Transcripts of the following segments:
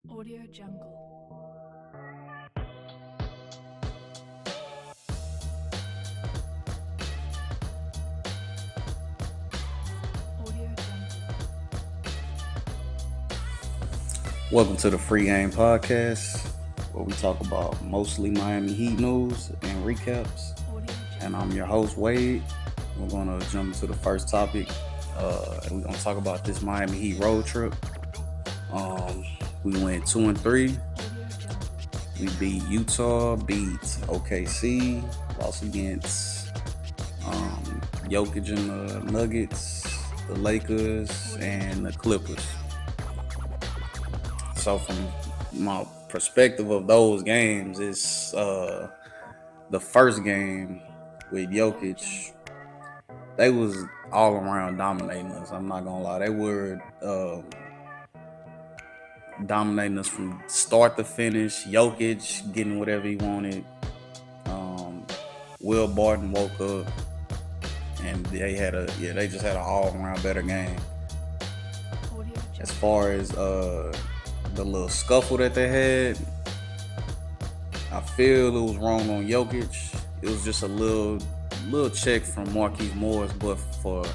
Audio Jungle. Audio Jungle. Welcome to the Free Game Podcast, where we talk about mostly Miami Heat news and recaps. Audio And Jungle. I'm your host, Wade. We're going to jump into the first topic. And we're going to talk about this Miami Heat road trip. We went 2-3. Audio Jungle. We beat Utah, beat OKC, lost against Jokic and the Nuggets, the Lakers, and the Clippers. So from my perspective of those games, it's the first game with Jokic. They was all around dominating us. I'm not gonna lie, they were dominating us from start to finish. Jokic getting whatever he wanted. Will Barton woke up, and they just had an all around better game. Audio As Jungle. far as the little scuffle that they had, I feel it was wrong on Jokic. It was just a little check from Marquise Morris, but for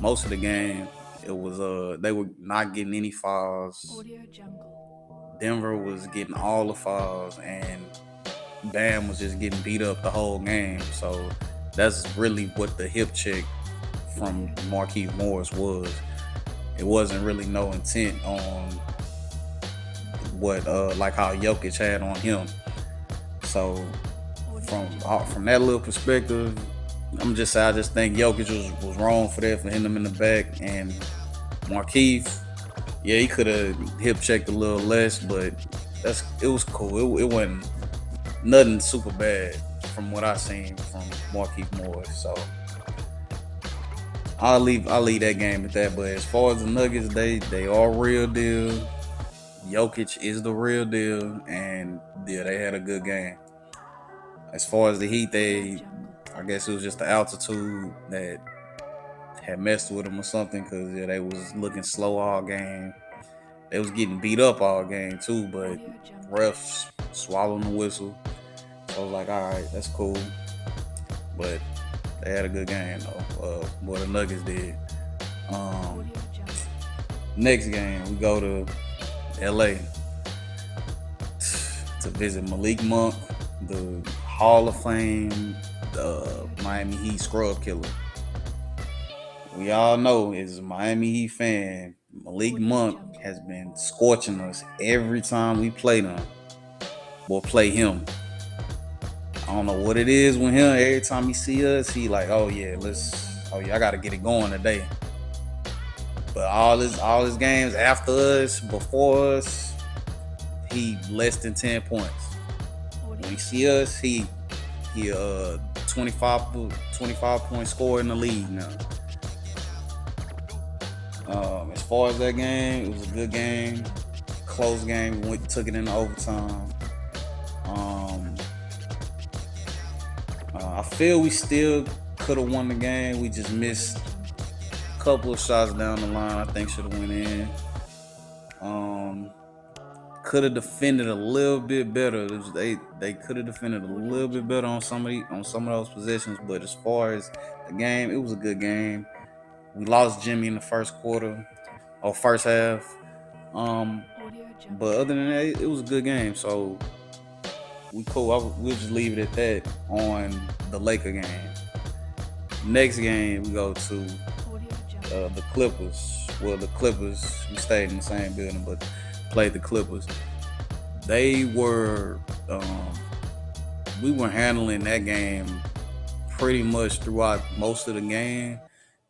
most of the game, it was they were not getting any fouls. Audio Jungle. Denver was getting all the fouls, and Bam was just getting beat up the whole game. So that's really what the hip check from Marquise Morris was. It wasn't really no intent on what like how Jokic had on him. So from that little perspective, I just think Jokic was wrong for that, for hitting him in the back. And Marquise, yeah, he could have hip checked a little less, but it was cool. It wasn't nothing super bad from what I seen from Marquise Morris. So I'll leave that game at that. But as far as the Nuggets, they are real deal. Jokic is the real deal, and yeah, they had a good game. As far as the Heat, I guess it was just the altitude that had messed with them or something, because they was looking slow all game. They was getting beat up all game too, but refs swallowing the whistle. So I was like, all right, that's cool. But they had a good game though. What the Nuggets did. Audio Jungle. Next game, we go to LA to visit Malik Monk, the Hall of Fame, the Miami Heat scrub killer. We all know, as a Miami Heat fan, Malik Monk has been scorching us every time we play them or play him. I don't know what it is with him. Every time he see us, he like, I gotta get it going today. But all his games after us, before us, he less than 10 points. When he see us, he 25 point scorer in the league now. As far as that game, it was a good game, close game. We took it into overtime. I feel we still could have won the game. We just missed a couple of shots down the line. I think should have went in. Could have defended a little bit better. They could have defended a little bit better on some of those possessions. But as far as the game, it was a good game. We lost Jimmy in the first quarter or first half. But other than that, it was a good game. So we cool. We'll just leave it at that on the Laker game. Next game, we go to the Clippers. Well, the Clippers, we stayed in the same building, but played the Clippers. They were, we were handling that game pretty much throughout most of the game.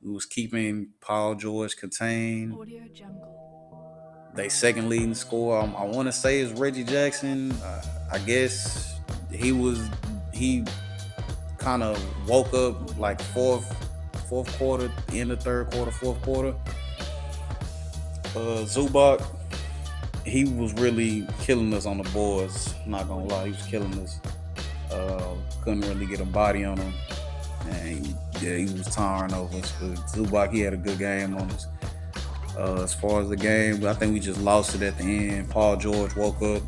We was keeping Paul George contained. Audio Jungle. They second leading scorer, I want to say, is Reggie Jackson. I guess he kind of woke up like fourth quarter, end of third quarter, fourth quarter. Zubac, he was really killing us on the boards. Not gonna lie, he was killing us. Couldn't really get a body on him, and he was tiring over us. But Zubac, he had a good game on us. As far as the game, I think we just lost it at the end. Paul George woke up,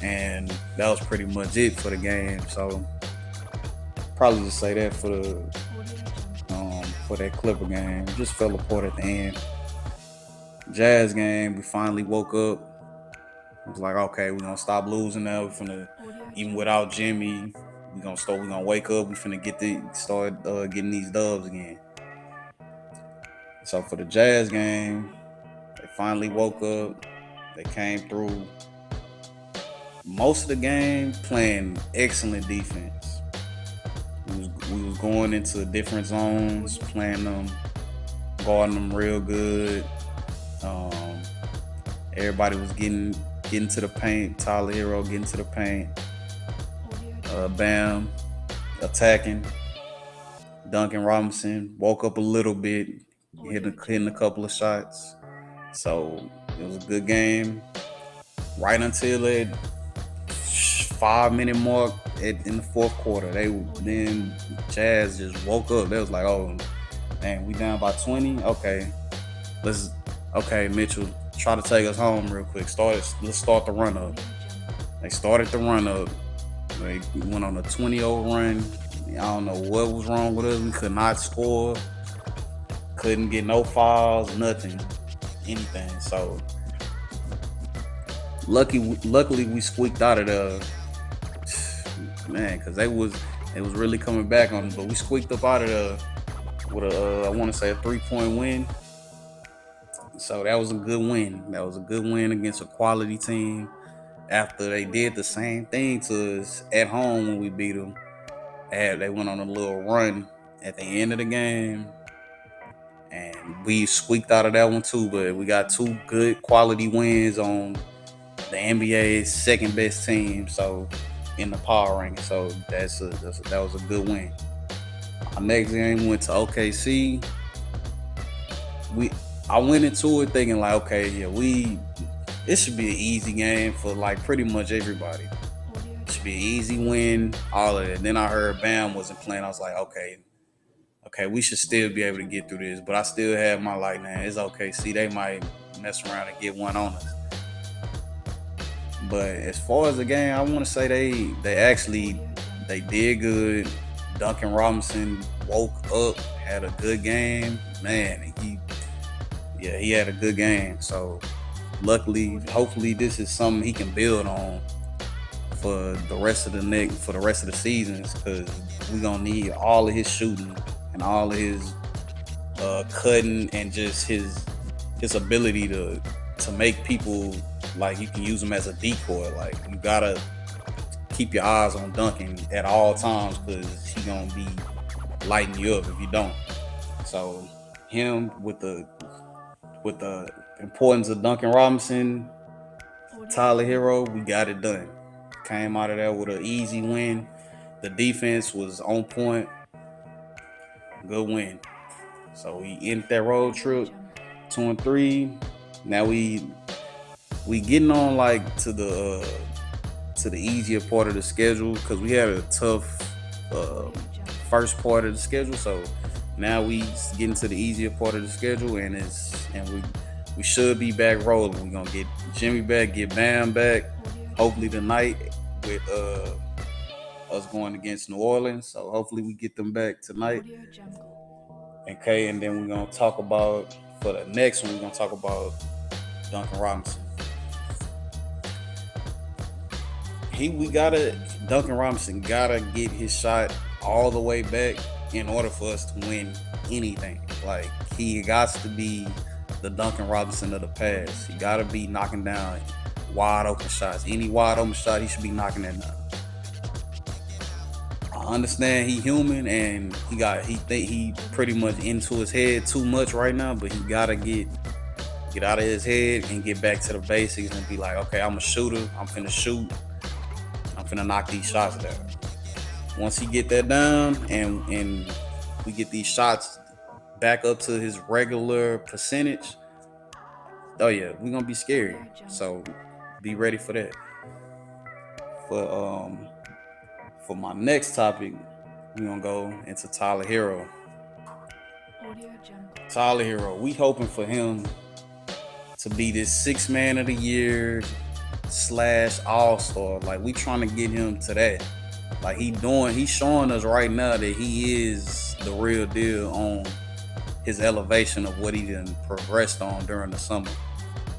and that was pretty much it for the game. So probably just say that for that Clipper game. Just fell apart at the end. Jazz game, we finally woke up. It was like, okay, we're gonna stop losing now. We're finna, even without Jimmy, we're gonna wake up. We finna start getting these dubs again. So for the Jazz game, they finally woke up. They came through most of the game playing excellent defense. We was going into different zones, playing them, guarding them real good. Um, Everybody was getting to the paint. Tyler Herro getting to the paint. Bam attacking. Duncan Robinson woke up a little bit, hitting a couple of shots. So it was a good game. Right until that 5-minute mark in the fourth quarter, then Jazz just woke up. They was like, "Oh, man, we down by 20. Okay, Mitchell, try to take us home real quick. Let's start the run up." They started the run up. They went on a 20-0 run. I don't know what was wrong with us. We could not score. Couldn't get no fouls, nothing, anything. So luckily we squeaked out of the man, because they was really coming back on us. But we squeaked up out of with I want to say a 3-point win. So that was a good win. That was a good win against a quality team. After they did the same thing to us at home when we beat them, they went on a little run at the end of the game, and we squeaked out of that one too. But we got 2 good quality wins on the NBA's second best team, so in the power ranking. So that was a good win. Our next game went to OKC. I went into it thinking like, okay, yeah, it should be an easy game for like pretty much everybody. It should be an easy win, all of it. Then I heard Bam wasn't playing. I was like, okay, we should still be able to get through this. But I still have my like, man, it's okay. See, they might mess around and get one on us. But as far as the game, I want to say they did good. Duncan Robinson woke up, had a good game. Man, he had a good game. So luckily, hopefully this is something he can build on for the rest of the seasons, because we're gonna need all of his shooting and all of his cutting, and just his ability to make people, like, you can use him as a decoy. Like, you gotta keep your eyes on Duncan at all times, because he gonna be lighting you up if you don't. So him with the importance of Duncan Robinson, Tyler Herro, we got it done. Came out of there with an easy win. The defense was on point. Good win. So we ended that road trip 2-3. Now we getting on like to the easier part of the schedule, because we had a tough first part of the schedule. So now we getting to the easier part of the schedule, and we should be back rolling. We're gonna get Jimmy back, get Bam back, hopefully tonight, with us going against New Orleans. So hopefully we get them back tonight. Okay, and then we're gonna talk about, for the next one, we're gonna talk about Duncan Robinson. Duncan Robinson gotta get his shot all the way back in order for us to win anything. Like, he got to be the Duncan Robinson of the past. He gotta be knocking down wide open shots. Any wide open shot, he should be knocking that down. I understand he human, and he pretty much into his head too much right now, but he gotta get out of his head and get back to the basics and be like, okay, I'm a shooter. I'm finna shoot. I'm finna knock these shots down. Once he get that down, and we get these shots back up to his regular percentage, oh yeah, we're gonna be scary. So be ready for that. For my next topic, we're gonna go into Tyler Herro. Audio Jungle. Tyler Herro, we hoping for him to be this 6th man of the year / all-star. Like, we trying to get him to that. Like, he's showing us right now that he is the real deal on his elevation of what he done progressed on during the summer.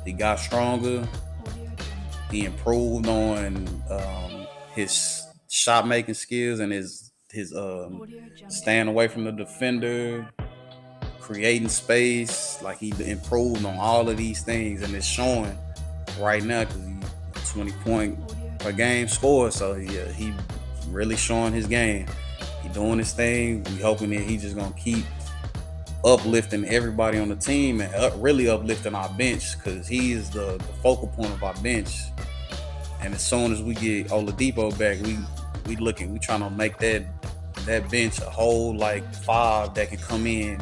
He got stronger. Audio Jungle. He improved on his shot making skills and his Audio Jungle. staying away from the defender, creating space. Like, he improved on all of these things, and it's showing right now because he's 20-point per game score. So yeah, he really showing his game. He doing his thing. We hoping that he just gonna keep uplifting everybody on the team and really uplifting our bench, because he is the focal point of our bench. And as soon as we get Oladipo back, we trying to make that bench a whole like 5 that can come in.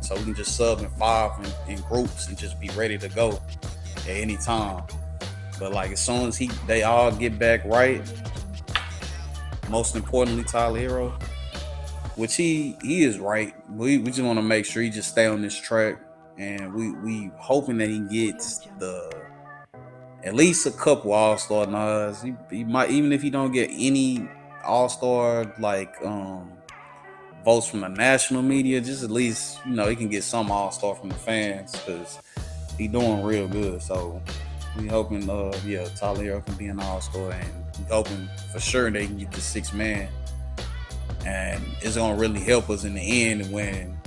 So we can just sub in 5 in groups and just be ready to go at any time. But like, as soon as they all get back right, most importantly Tyler Herro, which he is right. We just want to make sure he just stay on this track, and we hoping that he gets at least a couple All-Star nods. He might, even if he don't get any All-Star like votes from the national media, just at least, he can get some All-Star from the fans, because he doing real good. So we hoping Tyler Herro can be an All-Star, and we hoping for sure they can get the 6th man. And it's gonna really help us in the end when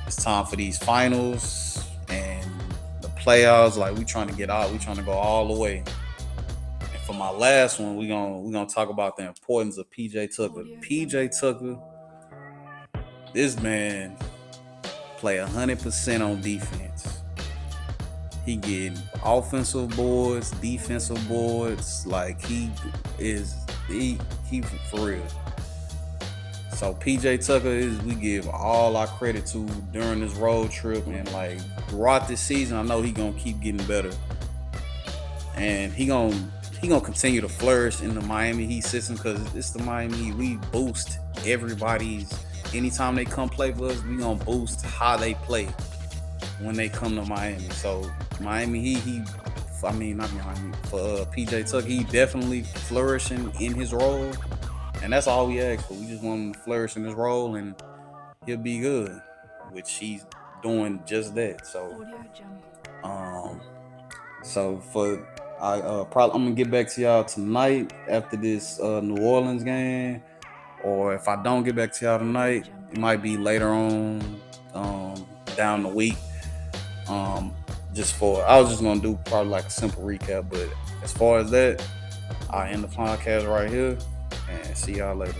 it's time for these finals and the playoffs. Like, we trying to get out, we trying to go all the way. And for my last one, we gonna talk about the importance of PJ Tucker. PJ Tucker, this man play 100% on defense. He getting offensive boards, defensive boards. Like, he for real. So PJ Tucker we give all our credit to during this road trip, and like throughout this season, I know he gonna keep getting better, and he gonna continue to flourish in the Miami Heat system, because it's the Miami Heat. We boost anytime they come play for us, we gonna boost how they play when they come to Miami. So Miami Heat, for PJ Tucker, he definitely flourishing in his role. And that's all we ask for. We just want him to flourish in his role, and he'll be good, which he's doing just that. So, I'm gonna get back to y'all tonight after this New Orleans game, or if I don't get back to y'all tonight, it might be later on down the week. I was just gonna do probably like a simple recap, but as far as that, I end the podcast right here. And see y'all later.